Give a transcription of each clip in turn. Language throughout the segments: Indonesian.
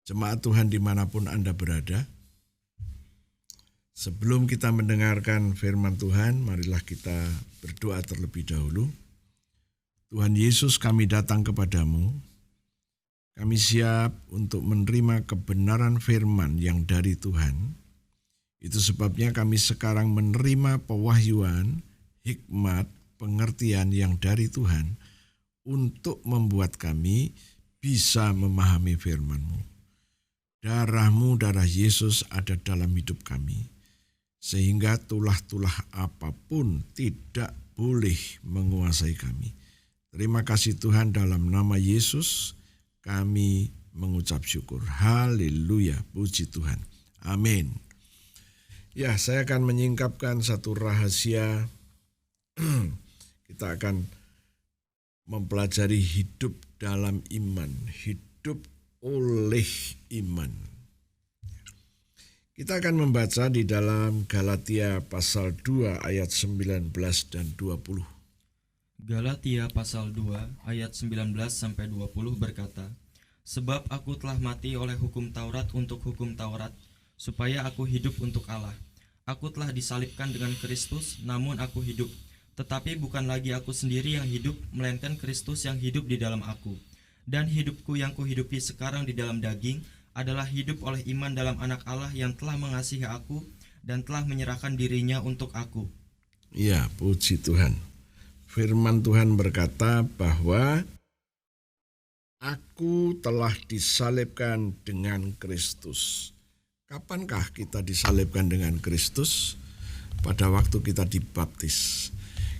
Jemaat Tuhan dimanapun Anda berada, sebelum kita mendengarkan firman Tuhan, marilah kita berdoa terlebih dahulu. Tuhan Yesus, kami datang kepadamu. Kami siap untuk menerima kebenaran firman yang dari Tuhan. Itu sebabnya kami sekarang menerima pewahyuan, hikmat, pengertian yang dari Tuhan untuk membuat kami bisa memahami firman-Mu. Darah-Mu, darah Yesus ada dalam hidup kami, sehingga tulah-tulah apapun tidak boleh menguasai kami. Terima kasih Tuhan, dalam nama Yesus kami mengucap syukur. Haleluya, puji Tuhan. Amin. Ya, saya akan menyingkapkan satu rahasia. Kita akan mempelajari hidup dalam iman, hidup oleh iman. Kita akan membaca di dalam Galatia pasal 2 ayat 19 dan 20. Galatia pasal 2 ayat 19 sampai 20 berkata, "Sebab aku telah mati oleh hukum Taurat untuk hukum Taurat, supaya aku hidup untuk Allah. Aku telah disalibkan dengan Kristus, namun aku hidup. Tetapi bukan lagi aku sendiri yang hidup, melainkan Kristus yang hidup di dalam aku. Dan hidupku yang kuhidupi sekarang di dalam daging adalah hidup oleh iman dalam Anak Allah yang telah mengasihi aku dan telah menyerahkan dirinya untuk aku." Ya, puji Tuhan. Firman Tuhan berkata bahwa aku telah disalibkan dengan Kristus. Kapankah kita disalibkan dengan Kristus? Pada waktu kita dibaptis.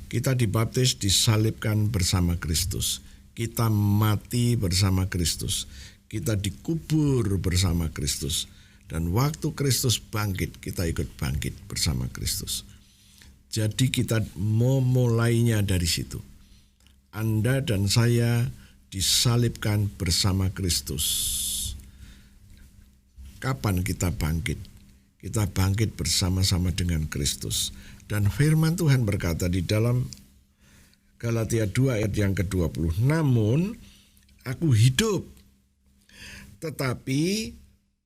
Kita dibaptis disalibkan bersama Kristus. Kita mati bersama Kristus. Kita dikubur bersama Kristus. Dan waktu Kristus bangkit, kita ikut bangkit bersama Kristus. Jadi kita memulainya dari situ. Anda dan saya disalibkan bersama Kristus. Kapan kita bangkit? Kita bangkit bersama-sama dengan Kristus. Dan firman Tuhan berkata di dalam Galatia 2 ayat yang ke-20, "Namun aku hidup, tetapi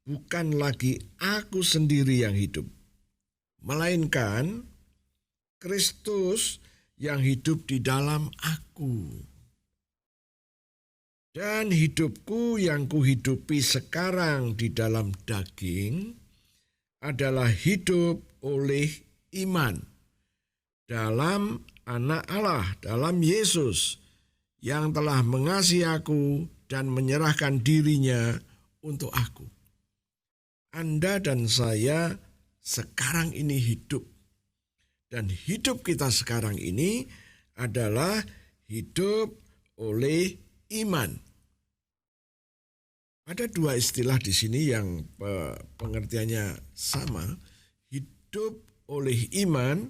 bukan lagi aku sendiri yang hidup, melainkan Kristus yang hidup di dalam aku. Dan hidupku yang kuhidupi sekarang di dalam daging adalah hidup oleh iman dalam Anak Allah, dalam Yesus yang telah mengasihi aku dan menyerahkan dirinya untuk aku." Anda dan saya sekarang ini hidup. Dan hidup kita sekarang ini adalah hidup oleh iman. Ada dua istilah di sini yang pengertiannya sama, hidup oleh iman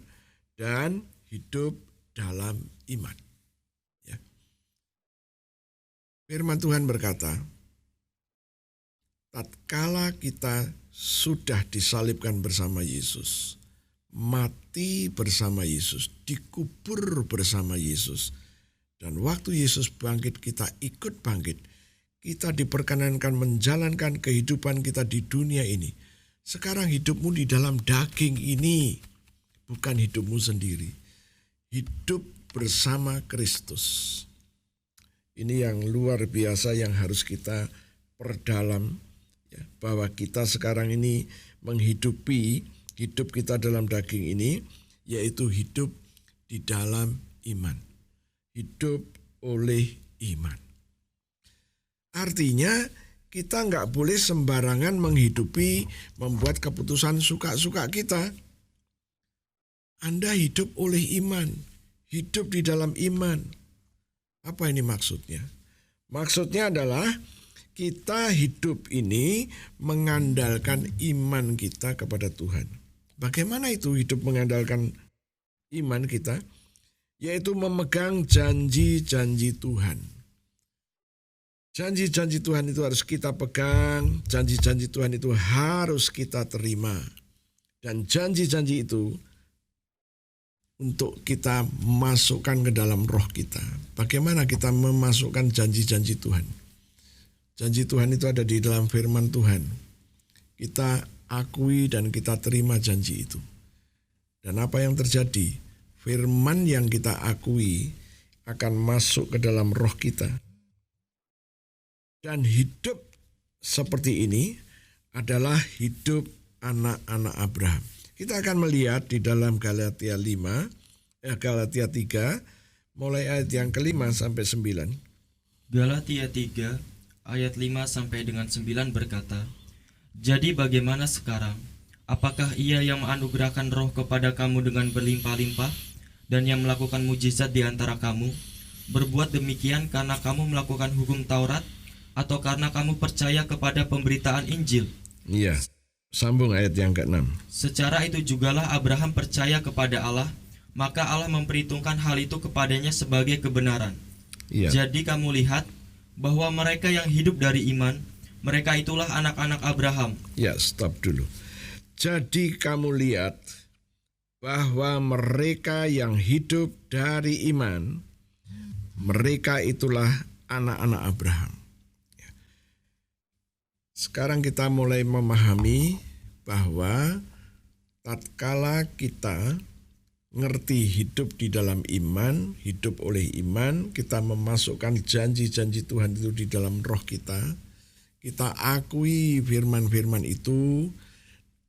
dan hidup dalam iman. Ya. Firman Tuhan berkata, tatkala kita sudah disalibkan bersama Yesus, mati bersama Yesus, dikubur bersama Yesus, dan waktu Yesus bangkit, kita ikut bangkit. Kita diperkenankan menjalankan kehidupan kita di dunia ini. Sekarang hidupmu di dalam daging ini, bukan hidupmu sendiri. Hidup bersama Kristus. Ini yang luar biasa yang harus kita perdalam, ya, bahwa kita sekarang ini menghidupi hidup kita dalam daging ini, yaitu hidup di dalam iman. Hidup oleh iman. Artinya kita nggak boleh sembarangan menghidupi, membuat keputusan suka-suka kita. Anda hidup oleh iman, hidup di dalam iman. Apa ini maksudnya? Maksudnya adalah kita hidup ini mengandalkan iman kita kepada Tuhan. Bagaimana itu hidup mengandalkan iman kita? Yaitu memegang janji-janji Tuhan. Janji-janji Tuhan itu harus kita pegang, janji-janji Tuhan itu harus kita terima. Dan janji-janji itu untuk kita masukkan ke dalam roh kita. Bagaimana kita memasukkan janji-janji Tuhan? Janji Tuhan itu ada di dalam firman Tuhan. Kita akui dan kita terima janji itu. Dan apa yang terjadi? Firman yang kita akui akan masuk ke dalam roh kita. Dan hidup seperti ini adalah hidup anak-anak Abraham. Kita akan melihat di dalam Galatia 3, mulai ayat yang ke-5 sampai 9. Galatia 3 ayat 5 sampai dengan 9 berkata, "Jadi bagaimana sekarang? Apakah Ia yang menganugerahkan roh kepada kamu dengan berlimpah-limpah dan yang melakukan mujizat di antara kamu, berbuat demikian karena kamu melakukan hukum Taurat atau karena kamu percaya kepada pemberitaan Injil?" Iya, sambung ayat yang ke-6. Secara itu jugalah Abraham percaya kepada Allah, maka Allah memperhitungkan hal itu kepadanya sebagai kebenaran. Iya. Jadi kamu lihat bahwa mereka yang hidup dari iman, mereka itulah anak-anak Abraham. Ya, stop dulu. Jadi kamu lihat bahwa mereka yang hidup dari iman, mereka itulah anak-anak Abraham. Sekarang kita mulai memahami bahwa tatkala kita ngerti hidup di dalam iman, hidup oleh iman, kita memasukkan janji-janji Tuhan itu di dalam roh kita, kita akui firman-firman itu,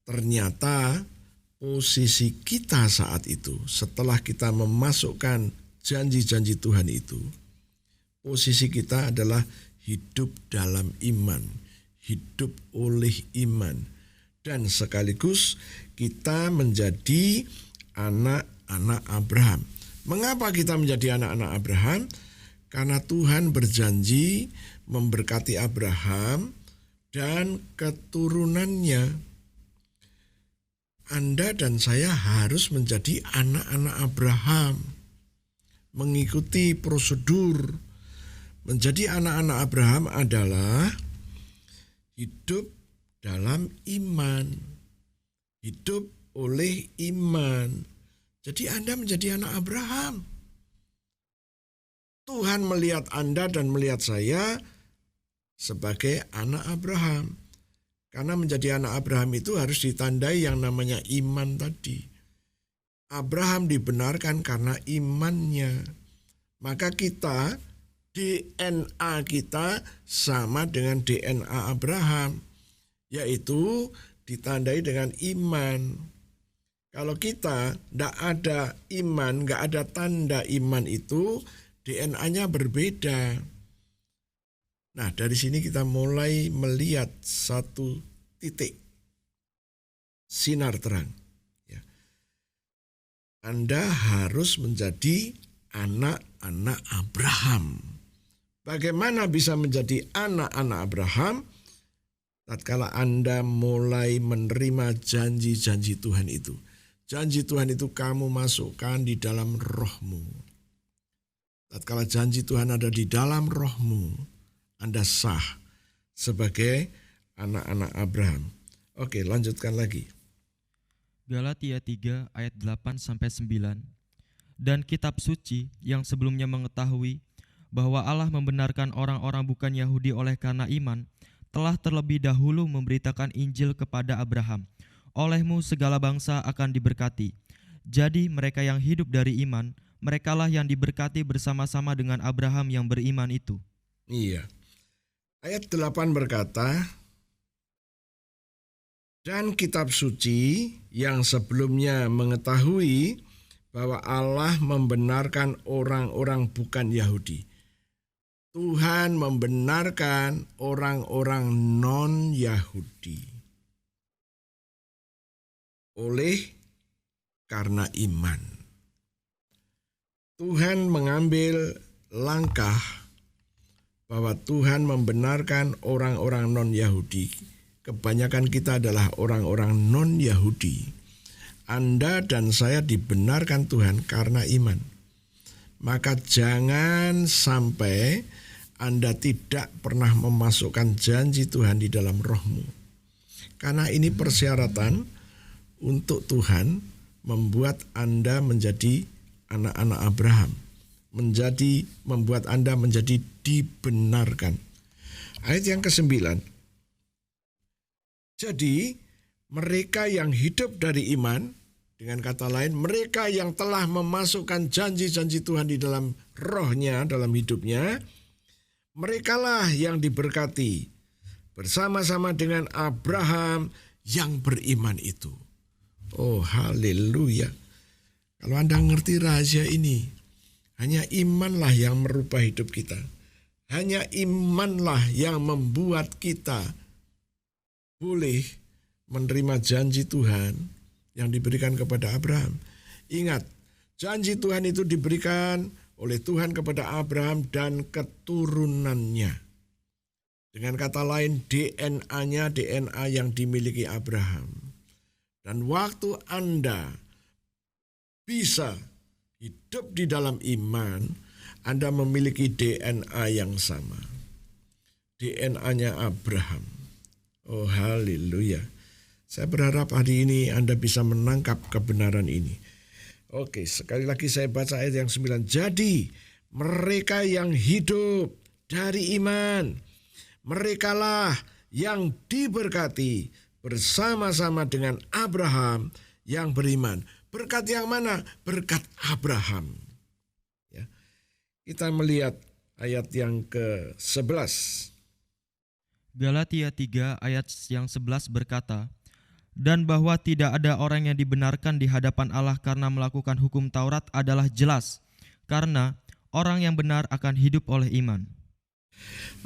ternyata posisi kita saat itu, setelah kita memasukkan janji-janji Tuhan itu, posisi kita adalah hidup dalam iman, hidup oleh iman, dan sekaligus kita menjadi anak-anak Abraham. Mengapa kita menjadi anak-anak Abraham? Karena Tuhan berjanji memberkati Abraham dan keturunannya. Anda dan saya harus menjadi anak-anak Abraham, mengikuti prosedur. Menjadi anak-anak Abraham adalah hidup dalam iman, hidup oleh iman. Jadi Anda menjadi anak Abraham. Tuhan melihat Anda dan melihat saya sebagai anak Abraham. Karena menjadi anak Abraham itu harus ditandai yang namanya iman tadi. Abraham dibenarkan karena imannya. Maka kita, DNA kita sama dengan DNA Abraham, yaitu ditandai dengan iman. Kalau kita tidak ada iman, nggak ada tanda iman itu, DNA-nya berbeda. Nah, dari sini kita mulai melihat satu titik sinar terang. Ya. Anda harus menjadi anak-anak Abraham. Bagaimana bisa menjadi anak-anak Abraham? Tatkala Anda mulai menerima janji-janji Tuhan itu. Janji Tuhan itu kamu masukkan di dalam rohmu. Tatkala janji Tuhan ada di dalam rohmu, Anda sah sebagai anak-anak Abraham. Oke, lanjutkan lagi. Galatia 3 ayat 8-9. Dan kitab suci yang sebelumnya mengetahui bahwa Allah membenarkan orang-orang bukan Yahudi oleh karena iman, telah terlebih dahulu memberitakan Injil kepada Abraham. Olehmu segala bangsa akan diberkati. Jadi mereka yang hidup dari iman, merekalah yang diberkati bersama-sama dengan Abraham yang beriman itu. Iya. Ayat 8 berkata, dan kitab suci yang sebelumnya mengetahui bahwa Allah membenarkan orang-orang bukan Yahudi. Tuhan membenarkan orang-orang non-Yahudi oleh karena iman. Tuhan mengambil langkah bahwa Tuhan membenarkan orang-orang non-Yahudi. Kebanyakan kita adalah orang-orang non-Yahudi. Anda dan saya dibenarkan Tuhan karena iman. Maka jangan sampai Anda tidak pernah memasukkan janji Tuhan di dalam rohmu. Karena ini persyaratan untuk Tuhan membuat Anda menjadi anak-anak Abraham. Membuat Anda menjadi dibenarkan. Ayat yang ke-9. Jadi mereka yang hidup dari iman, dengan kata lain mereka yang telah memasukkan janji-janji Tuhan di dalam rohnya, dalam hidupnya, merekalah yang diberkati bersama-sama dengan Abraham yang beriman itu. Oh haleluya. Kalau Anda ngerti rahasia ini, hanya imanlah yang merubah hidup kita. Hanya imanlah yang membuat kita boleh menerima janji Tuhan yang diberikan kepada Abraham. Ingat, janji Tuhan itu diberikan oleh Tuhan kepada Abraham dan keturunannya. Dengan kata lain, DNA-nya DNA yang dimiliki Abraham. Dan waktu Anda bisa hidup di dalam iman, Anda memiliki DNA yang sama. DNA-nya Abraham. Oh haleluya. Saya berharap hari ini Anda bisa menangkap kebenaran ini. Oke, sekali lagi saya baca ayat yang 9. Jadi mereka yang hidup dari iman, merekalah yang diberkati bersama-sama dengan Abraham yang beriman. Berkat yang mana? Berkat Abraham. Ya. Kita melihat ayat yang ke-11. Galatia 3 ayat yang 11 berkata, dan bahwa tidak ada orang yang dibenarkan di hadapan Allah karena melakukan hukum Taurat adalah jelas, karena orang yang benar akan hidup oleh iman.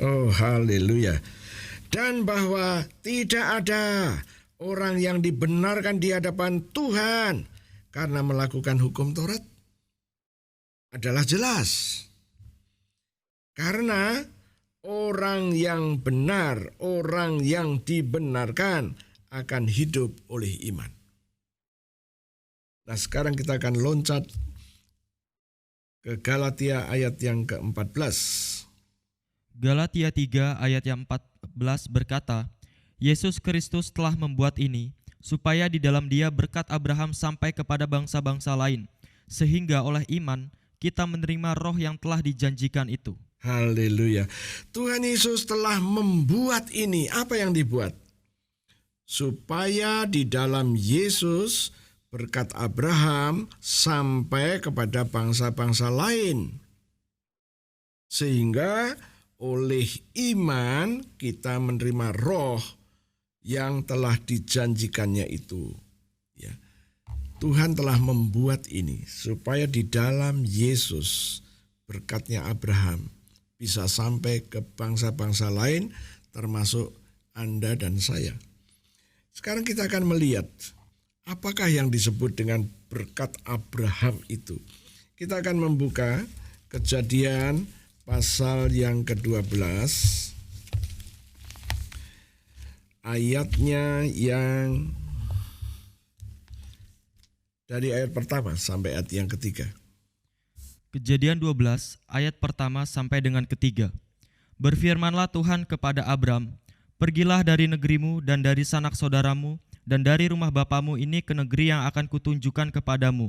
Oh haleluya. Dan bahwa tidak ada orang yang dibenarkan di hadapan Tuhan karena melakukan hukum Taurat adalah jelas. Karena orang yang benar, orang yang dibenarkan akan hidup oleh iman. Nah sekarang kita akan loncat ke Galatia ayat yang ke-14. Galatia 3 ayat yang 14 berkata, Yesus Kristus telah membuat ini, supaya di dalam Dia berkat Abraham sampai kepada bangsa-bangsa lain, sehingga oleh iman kita menerima roh yang telah dijanjikan itu. Haleluya. Tuhan Yesus telah membuat ini. Apa yang dibuat? Supaya di dalam Yesus berkat Abraham sampai kepada bangsa-bangsa lain. Sehingga oleh iman kita menerima roh yang telah dijanjikannya itu. Ya. Tuhan telah membuat ini supaya di dalam Yesus berkatnya Abraham bisa sampai ke bangsa-bangsa lain termasuk Anda dan saya. Sekarang kita akan melihat apakah yang disebut dengan berkat Abraham itu. Kita akan membuka Kejadian pasal yang ke-12. Ayatnya yang dari ayat pertama sampai ayat yang ketiga. Kejadian 12 ayat pertama sampai dengan ketiga. Berfirmanlah Tuhan kepada Abram, pergilah dari negerimu dan dari sanak saudaramu dan dari rumah bapamu ini ke negeri yang akan kutunjukkan kepadamu.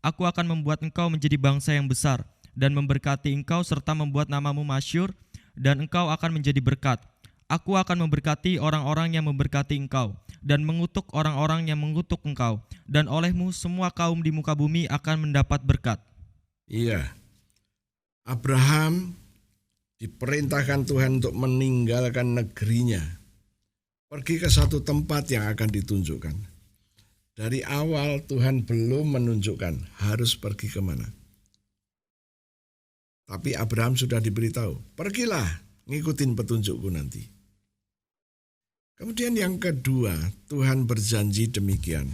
Aku akan membuat engkau menjadi bangsa yang besar dan memberkati engkau serta membuat namamu masyhur dan engkau akan menjadi berkat. Aku akan memberkati orang-orang yang memberkati engkau dan mengutuk orang-orang yang mengutuk engkau, dan olehmu semua kaum di muka bumi akan mendapat berkat. Iya, Abraham diperintahkan Tuhan untuk meninggalkan negerinya, pergi ke satu tempat yang akan ditunjukkan. Dari awal Tuhan belum menunjukkan harus pergi kemana. Tapi Abraham sudah diberitahu, pergilah, ngikutin petunjukku nanti. Kemudian yang kedua, Tuhan berjanji demikian.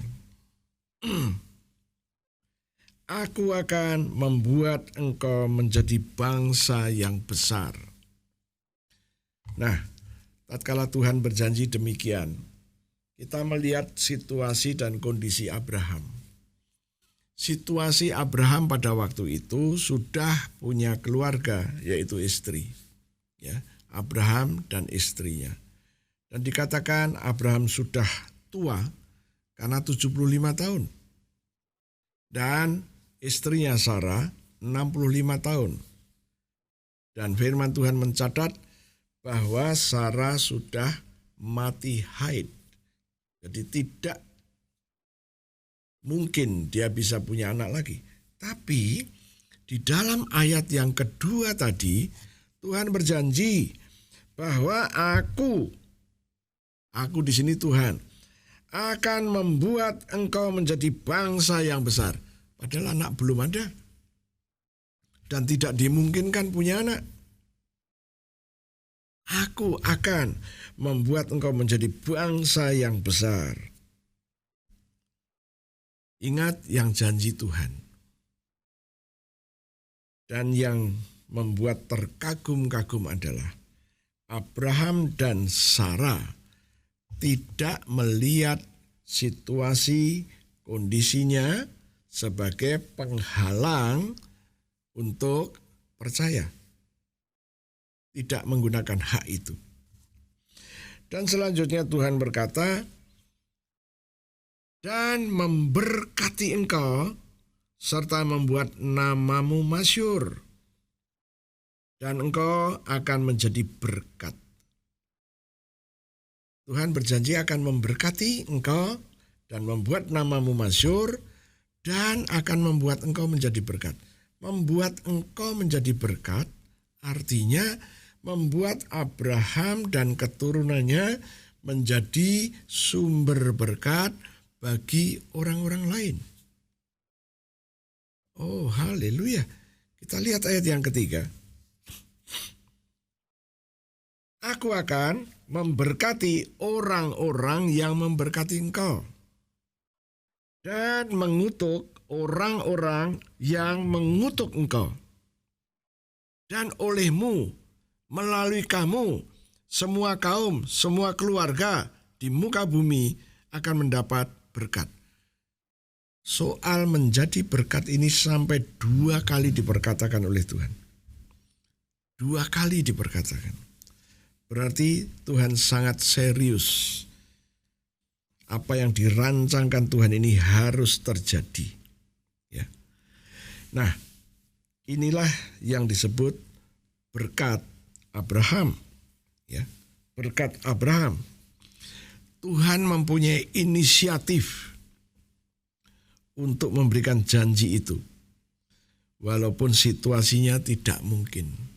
Aku akan membuat engkau menjadi bangsa yang besar. Nah, tatkala Tuhan berjanji demikian, kita melihat situasi dan kondisi Abraham. Situasi Abraham pada waktu itu sudah punya keluarga, yaitu istri. Ya, Abraham dan istrinya. Dan dikatakan Abraham sudah tua karena 75 tahun. Dan istrinya Sarah 65 tahun. Dan firman Tuhan mencatat bahwa Sarah sudah mati haid. Jadi tidak mungkin dia bisa punya anak lagi. Tapi di dalam ayat yang kedua tadi, Tuhan berjanji bahwa aku di sini Tuhan, akan membuat engkau menjadi bangsa yang besar. Padahal anak belum ada. Dan tidak dimungkinkan punya anak. Aku akan membuat engkau menjadi bangsa yang besar. Ingat yang janji Tuhan. Dan yang membuat terkagum-kagum adalah Abraham dan Sarah tidak melihat situasi kondisinya sebagai penghalang untuk percaya. Tidak menggunakan hak itu. Dan selanjutnya Tuhan berkata, dan memberkati engkau serta membuat namamu masyhur. Dan engkau akan menjadi berkat. Tuhan berjanji akan memberkati engkau dan membuat namamu masyhur dan akan membuat engkau menjadi berkat. Membuat engkau menjadi berkat artinya membuat Abraham dan keturunannya menjadi sumber berkat bagi orang-orang lain. Oh, haleluya. Kita lihat ayat yang ketiga. Aku akan memberkati orang-orang yang memberkati engkau dan mengutuk orang-orang yang mengutuk engkau. Dan olehmu, melalui kamu, semua kaum, semua keluarga di muka bumi akan mendapat berkat. Soal menjadi berkat ini sampai 2 kali diperkatakan oleh Tuhan. 2 kali diperkatakan. Berarti Tuhan sangat serius. Apa yang dirancangkan Tuhan ini harus terjadi. Ya. Nah, inilah yang disebut berkat Abraham. Ya, berkat Abraham. Tuhan mempunyai inisiatif untuk memberikan janji itu. Walaupun situasinya tidak mungkin.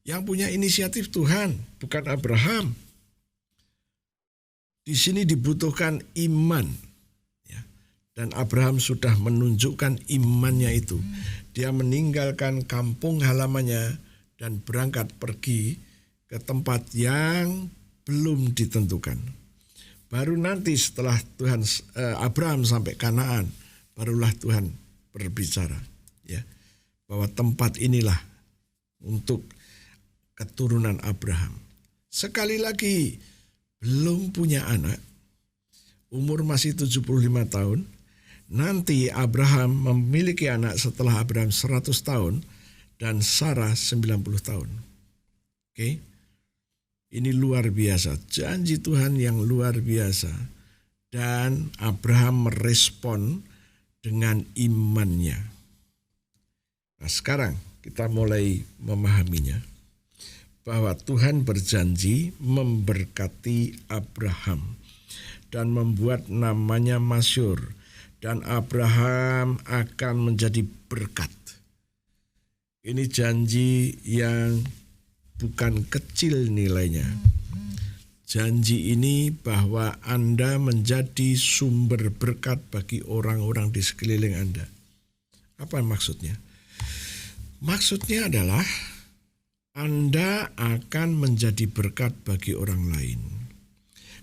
Yang punya inisiatif Tuhan, bukan Abraham. Di sini dibutuhkan iman. Ya. Dan Abraham sudah menunjukkan imannya itu. Dia meninggalkan kampung halamannya dan berangkat pergi ke tempat yang belum ditentukan. Baru nanti setelah Abraham sampai Kanaan, barulah Tuhan berbicara, ya, bahwa tempat inilah untuk keturunan Abraham. Sekali lagi, belum punya anak, umur masih 75 tahun, nanti Abraham memiliki anak setelah Abraham 100 tahun dan Sarah 90 tahun. Oke? Ini luar biasa, janji Tuhan yang luar biasa. Dan Abraham merespon dengan imannya. Nah, sekarang kita mulai memahaminya. Bahwa Tuhan berjanji memberkati Abraham dan membuat namanya masyhur, dan Abraham akan menjadi berkat. Ini janji yang bukan kecil nilainya. Janji ini bahwa Anda menjadi sumber berkat bagi orang-orang di sekeliling Anda. Apa maksudnya? Maksudnya adalah Anda akan menjadi berkat bagi orang lain.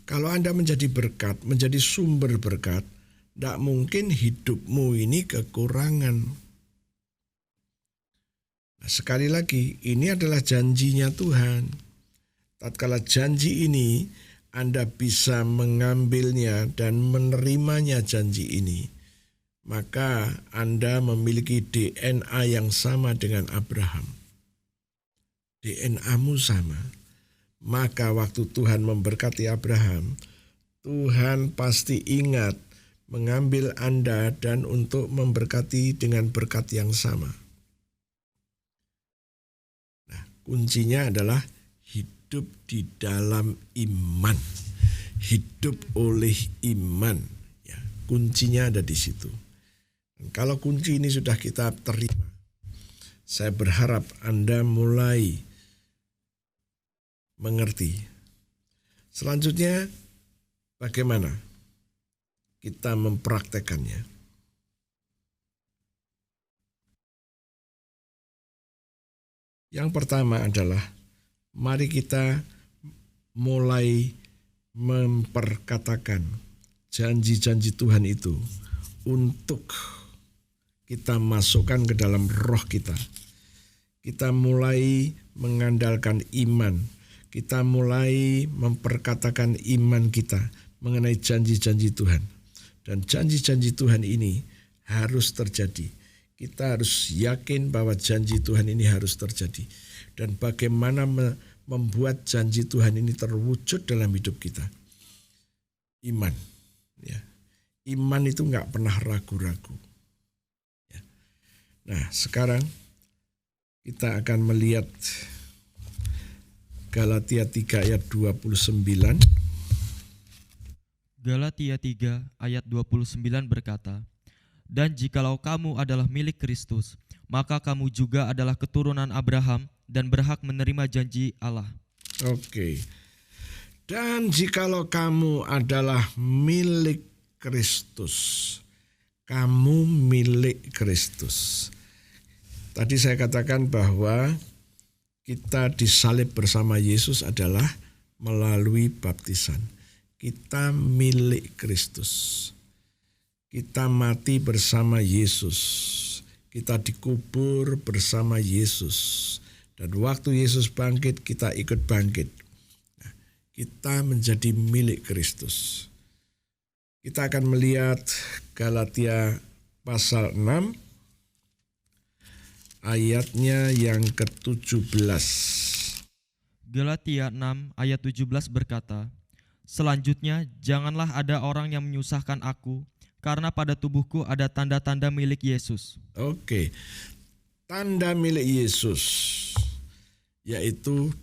Kalau Anda menjadi berkat, menjadi sumber berkat, tidak mungkin hidupmu ini kekurangan. Nah, sekali lagi, ini adalah janjinya Tuhan. Tatkala janji ini, Anda bisa mengambilnya dan menerimanya janji ini, maka Anda memiliki DNA yang sama dengan Abraham. DNA-mu sama. Maka waktu Tuhan memberkati Abraham, Tuhan pasti ingat mengambil Anda dan untuk memberkati dengan berkat yang sama. Nah, kuncinya adalah hidup hidup di dalam iman. Hidup oleh iman. Ya, kuncinya ada di situ. Dan kalau kunci ini sudah kita terima, saya berharap Anda mulai mengerti. Selanjutnya, bagaimana kita mempraktekannya? Yang pertama adalah mari kita mulai memperkatakan janji-janji Tuhan itu untuk kita masukkan ke dalam roh kita. Kita mulai mengandalkan iman. Kita mulai memperkatakan iman kita mengenai janji-janji Tuhan. Dan janji-janji Tuhan ini harus terjadi. Kita harus yakin bahwa janji Tuhan ini harus terjadi. Dan bagaimana membuat janji Tuhan ini terwujud dalam hidup kita. Iman. Ya. Iman itu enggak pernah ragu-ragu. Ya. Nah, sekarang kita akan melihat Galatia 3 ayat 29. Galatia 3 ayat 29 berkata, "Dan jikalau kamu adalah milik Kristus, maka kamu juga adalah keturunan Abraham dan berhak menerima janji Allah." Oke. Dan jikalau kamu adalah milik Kristus, kamu milik Kristus. Tadi saya katakan bahwa kita disalib bersama Yesus adalah melalui baptisan. Kita milik Kristus. Kita mati bersama Yesus. Kita dikubur bersama Yesus. Dan waktu Yesus bangkit, kita ikut bangkit. Nah, kita menjadi milik Kristus. Kita akan melihat Galatia pasal 6, ayatnya yang ke-17. Galatia 6 ayat 17 berkata, "Selanjutnya janganlah ada orang yang menyusahkan aku, karena pada tubuhku ada tanda-tanda milik Yesus." Oke, tanda milik Yesus, yaitu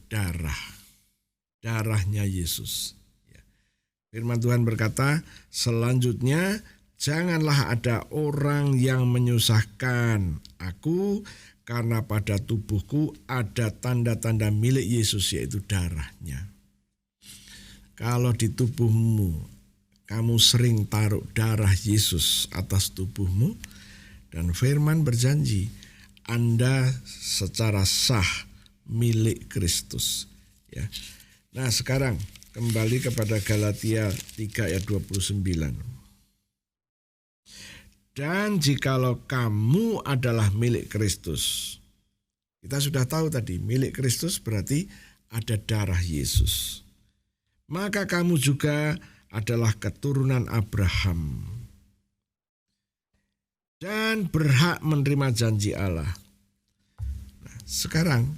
darahnya Yesus. Firman Tuhan berkata, selanjutnya janganlah ada orang yang menyusahkan aku, karena pada tubuhku ada tanda-tanda milik Yesus, yaitu darahnya. Kalau di tubuhmu kamu sering taruh darah Yesus atas tubuhmu, dan firman berjanji Anda secara sah milik Kristus. Ya. Nah, sekarang kembali kepada Galatia 3 ayat 29. Dan jikalau kamu adalah milik Kristus. Kita sudah tahu tadi, milik Kristus berarti ada darah Yesus. Maka kamu juga adalah keturunan Abraham. Dan berhak menerima janji Allah. Nah, sekarang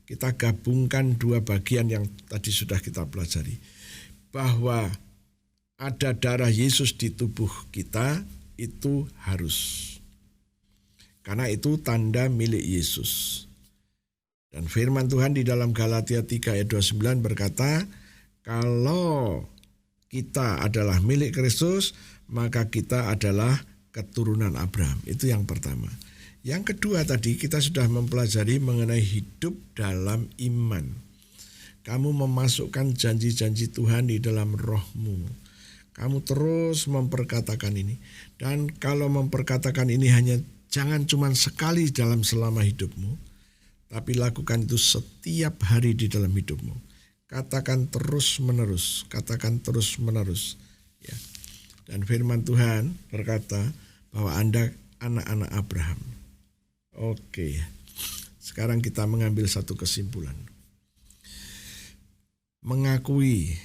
kita gabungkan dua bagian yang tadi sudah kita pelajari. Bahwa ada darah Yesus di tubuh kita, itu harus. Karena itu tanda milik Yesus. Dan firman Tuhan di dalam Galatia 3 ayat 29 berkata, kalau kita adalah milik Kristus, maka kita adalah keturunan Abraham. Itu yang pertama. Yang kedua tadi kita sudah mempelajari mengenai hidup dalam iman. Kamu memasukkan janji-janji Tuhan di dalam rohmu. Kamu terus memperkatakan ini. Dan kalau memperkatakan ini hanya jangan cuma sekali dalam selama hidupmu, tapi lakukan itu setiap hari di dalam hidupmu. Katakan terus menerus, katakan terus menerus. Ya. Dan firman Tuhan berkata bahwa Anda anak-anak Abraham. Oke, sekarang kita mengambil satu kesimpulan. Mengakui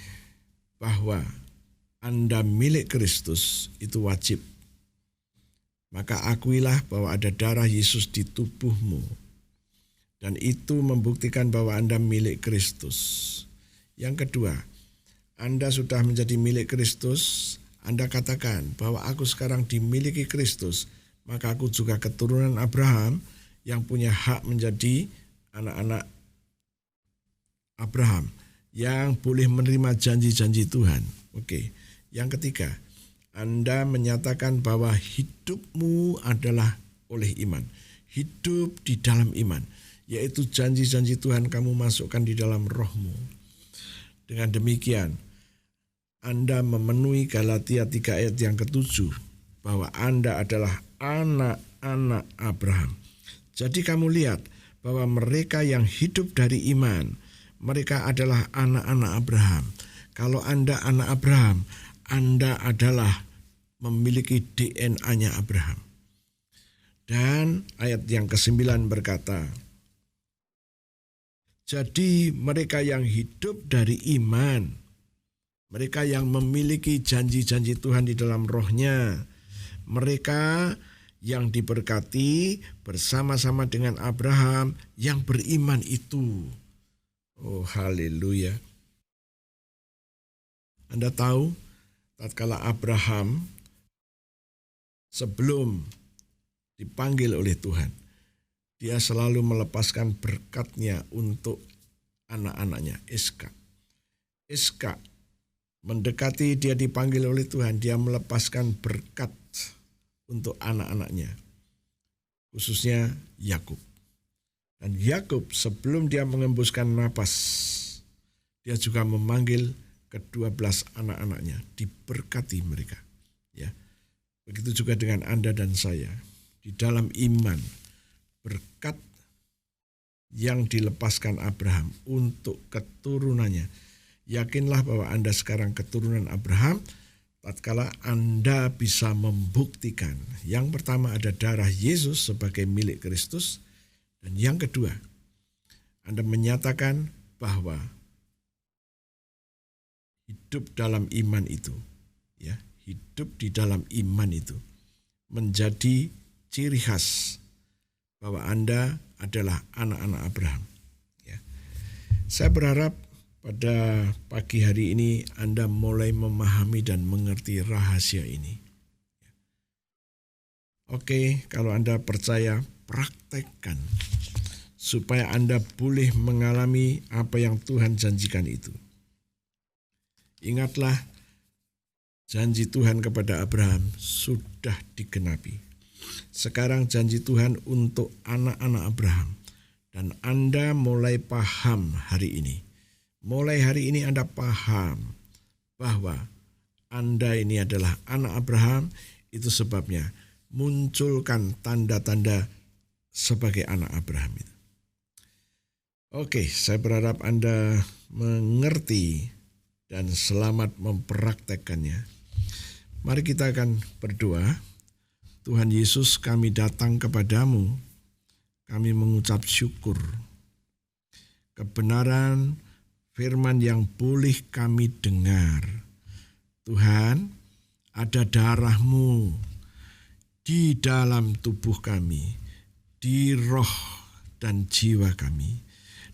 bahwa Anda milik Kristus itu wajib. Maka akuilah bahwa ada darah Yesus di tubuhmu. Dan itu membuktikan bahwa Anda milik Kristus. Yang kedua, Anda sudah menjadi milik Kristus. Anda katakan bahwa aku sekarang dimiliki Kristus. Maka aku juga keturunan Abraham yang punya hak menjadi anak-anak Abraham yang boleh menerima janji-janji Tuhan. Oke. Yang ketiga, Anda menyatakan bahwa hidupmu adalah oleh iman. Hidup di dalam iman, yaitu janji-janji Tuhan kamu masukkan di dalam rohmu. Dengan demikian, Anda memenuhi Galatia 3 ayat yang ke-7, bahwa Anda adalah anak-anak Abraham. Jadi kamu lihat bahwa mereka yang hidup dari iman, mereka adalah anak-anak Abraham. Kalau Anda anak Abraham, Anda adalah memiliki DNA-nya Abraham. Dan ayat yang ke-9 berkata, jadi mereka yang hidup dari iman, mereka yang memiliki janji-janji Tuhan di dalam rohnya, mereka yang diberkati bersama-sama dengan Abraham yang beriman itu. Oh, haleluya. Anda tahu, tatkala Abraham sebelum dipanggil oleh Tuhan, dia selalu melepaskan berkatnya untuk anak-anaknya, Iskak. Iskak mendekati dia dipanggil oleh Tuhan, dia melepaskan berkat untuk anak-anaknya, khususnya Yakub. Dan Yakub sebelum dia mengembuskan napas, dia juga memanggil ke-12 anak-anaknya, diberkati mereka. Ya, begitu juga dengan Anda dan saya. Di dalam iman, berkat yang dilepaskan Abraham untuk keturunannya. Yakinlah bahwa Anda sekarang keturunan Abraham, tatkala Anda bisa membuktikan. Yang pertama ada darah Yesus sebagai milik Kristus. Dan yang kedua, Anda menyatakan bahwa hidup dalam iman itu, ya, hidup di dalam iman itu menjadi ciri khas bahwa Anda adalah anak-anak Abraham. Ya. Saya berharap pada pagi hari ini Anda mulai memahami dan mengerti rahasia ini. Oke, kalau Anda percaya, praktekkan supaya Anda boleh mengalami apa yang Tuhan janjikan itu. Ingatlah, janji Tuhan kepada Abraham sudah digenapi. Sekarang janji Tuhan untuk anak-anak Abraham. Dan Anda mulai paham hari ini. Mulai hari ini Anda paham bahwa Anda ini adalah anak Abraham. Itu sebabnya munculkan tanda-tanda sebagai anak Abraham itu. Oke, saya berharap Anda mengerti dan selamat mempraktekkannya. Mari kita akan berdoa. Tuhan Yesus, kami datang kepadamu, kami mengucap syukur. Kebenaran firman yang boleh kami dengar. Tuhan, ada darah-Mu di dalam tubuh kami, di roh dan jiwa kami.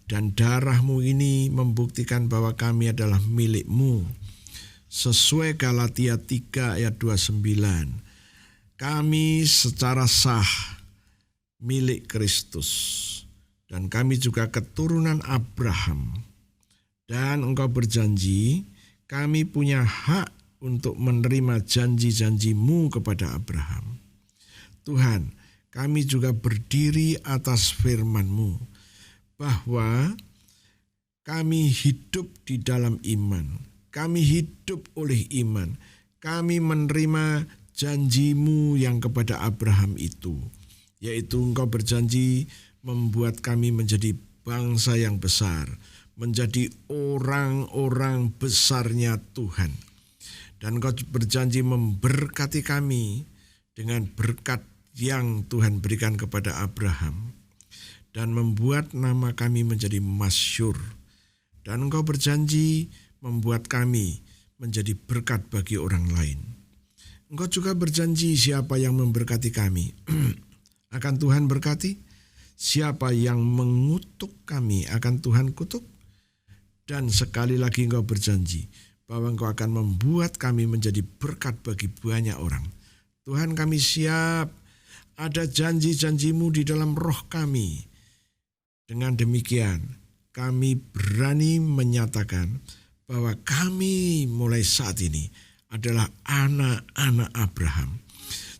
Dan darah-Mu ini membuktikan bahwa kami adalah milik-Mu. Sesuai Galatia 3 ayat 29. Kami secara sah milik Kristus. Dan kami juga keturunan Abraham. Dan Engkau berjanji, kami punya hak untuk menerima janji-janji-Mu kepada Abraham. Tuhan, kami juga berdiri atas firman-Mu, bahwa kami hidup di dalam iman. Kami hidup oleh iman. Kami menerima janji-Mu yang kepada Abraham itu, yaitu Engkau berjanji membuat kami menjadi bangsa yang besar, menjadi orang-orang besarnya Tuhan. Dan Engkau berjanji memberkati kami dengan berkat yang Tuhan berikan kepada Abraham, dan membuat nama kami menjadi masyhur. Dan Engkau berjanji membuat kami menjadi berkat bagi orang lain. Engkau juga berjanji siapa yang memberkati kami akan Tuhan berkati. Siapa yang mengutuk kami akan Tuhan kutuk. Dan sekali lagi Engkau berjanji bahwa Engkau akan membuat kami menjadi berkat bagi banyak orang. Tuhan, kami siap. Ada janji-janji-Mu di dalam roh kami. Dengan demikian kami berani menyatakan bahwa kami mulai saat ini adalah anak-anak Abraham.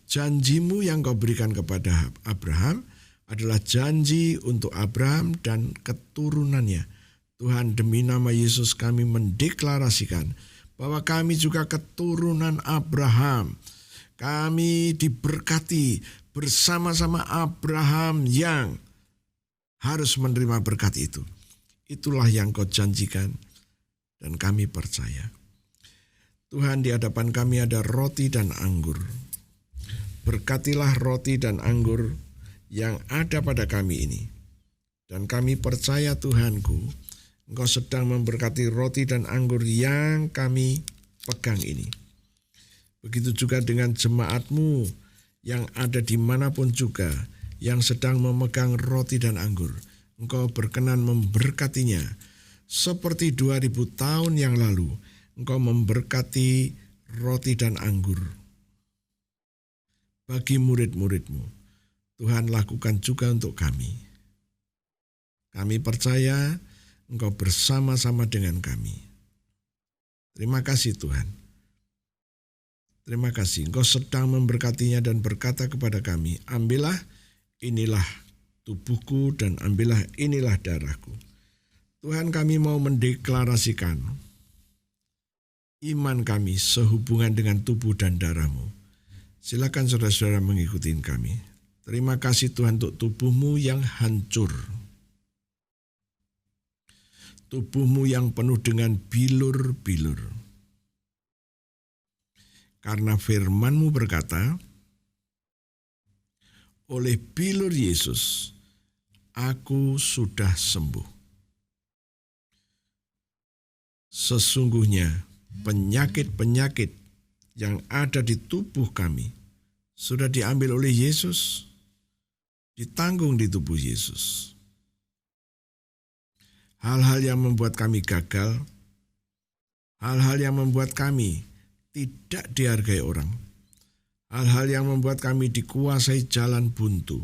Janjimu yang kau berikan kepada Abraham adalah janji untuk Abraham dan keturunannya. Tuhan, demi nama Yesus kami mendeklarasikan bahwa kami juga keturunan Abraham. Kami diberkati bersama-sama Abraham yang harus menerima berkat itu. Itulah yang kau janjikan dan kami percaya. Tuhan, di hadapan kami ada roti dan anggur. Berkatilah roti dan anggur yang ada pada kami ini. Dan kami percaya Tuhanku, Engkau sedang memberkati roti dan anggur yang kami pegang ini. Begitu juga dengan jemaat-Mu yang ada dimanapun juga, yang sedang memegang roti dan anggur. Engkau berkenan memberkatinya. Seperti 2000 tahun yang lalu, Engkau memberkati roti dan anggur bagi murid-murid-Mu. Tuhan, lakukan juga untuk kami. Kami percaya Engkau bersama-sama dengan kami. Terima kasih Tuhan. Terima kasih Engkau sedang memberkatinya dan berkata kepada kami, ambillah inilah tubuhku dan ambillah inilah darahku. Tuhan, kami mau mendeklarasikan iman kami sehubungan dengan tubuh dan darah-Mu. Silakan saudara-saudara mengikuti kami. Terima kasih Tuhan untuk tubuh-Mu yang hancur. Tubuh-Mu yang penuh dengan bilur-bilur. Karena firman-Mu berkata, oleh bilur Yesus, aku sudah sembuh. Sesungguhnya penyakit-penyakit yang ada di tubuh kami sudah diambil oleh Yesus, ditanggung di tubuh Yesus. Hal-hal yang membuat kami gagal, hal-hal yang membuat kami tidak dihargai orang, hal-hal yang membuat kami dikuasai jalan buntu,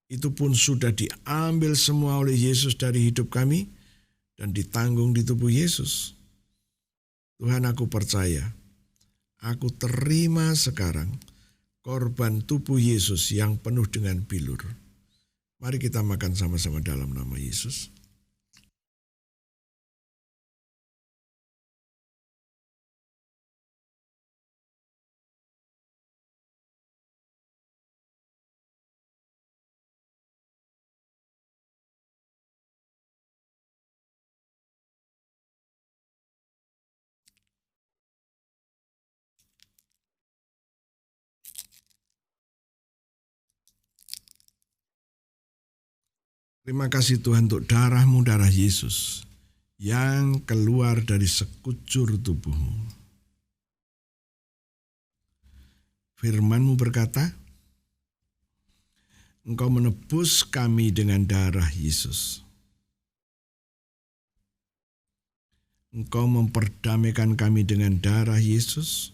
itu pun sudah diambil semua oleh Yesus dari hidup kami dan ditanggung di tubuh Yesus. Tuhan, aku percaya, aku terima sekarang korban tubuh Yesus yang penuh dengan bilur. Mari kita makan sama-sama dalam nama Yesus. Terima kasih Tuhan untuk darah-Mu, darah Yesus, yang keluar dari sekujur tubuh-Mu. Firman-Mu berkata, Engkau menebus kami dengan darah Yesus. Engkau memperdamaikan kami dengan darah Yesus.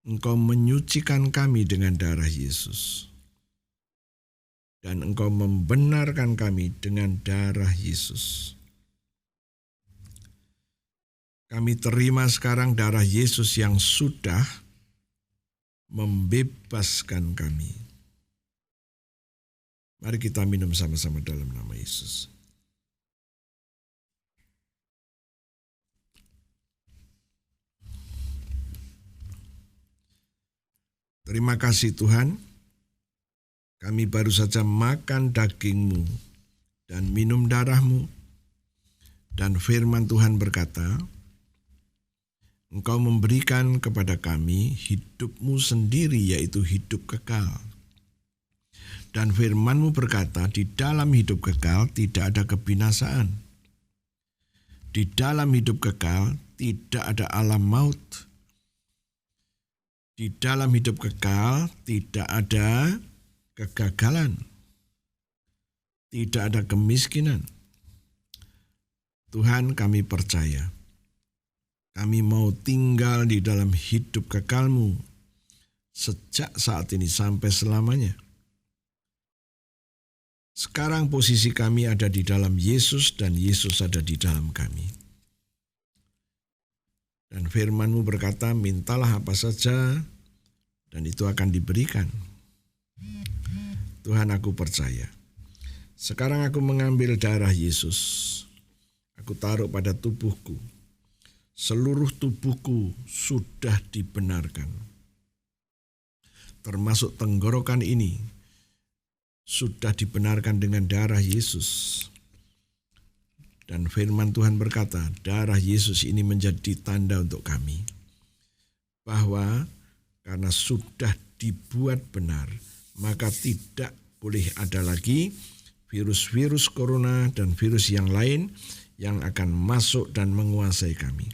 Engkau menyucikan kami dengan darah Yesus. Dan Engkau membenarkan kami dengan darah Yesus. Kami terima sekarang darah Yesus yang sudah membebaskan kami. Mari kita minum sama-sama dalam nama Yesus. Terima kasih Tuhan. Kami baru saja makan daging-Mu dan minum darah-Mu. Dan firman Tuhan berkata, Engkau memberikan kepada kami hidup-Mu sendiri, yaitu hidup kekal. Dan firman-Mu berkata, di dalam hidup kekal tidak ada kebinasaan. Di dalam hidup kekal tidak ada alam maut. Di dalam hidup kekal tidak ada kegagalan, tidak ada kemiskinan. Tuhan, kami percaya, kami mau tinggal di dalam hidup kekal-Mu sejak saat ini sampai selamanya. Sekarang posisi kami ada di dalam Yesus dan Yesus ada di dalam kami. Dan firman-Mu berkata, mintalah apa saja dan itu akan diberikan. Tuhan, aku percaya. Sekarang aku mengambil darah Yesus. Aku taruh pada tubuhku. Seluruh tubuhku sudah dibenarkan. Termasuk tenggorokan ini sudah dibenarkan dengan darah Yesus. Dan firman Tuhan berkata, darah Yesus ini menjadi tanda untuk kami. Bahwa karena sudah dibuat benar, maka tidak boleh ada lagi virus-virus corona dan virus yang lain yang akan masuk dan menguasai kami.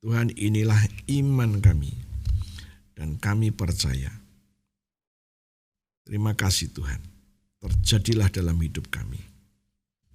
Tuhan, inilah iman kami dan kami percaya. Terima kasih Tuhan, terjadilah dalam hidup kami.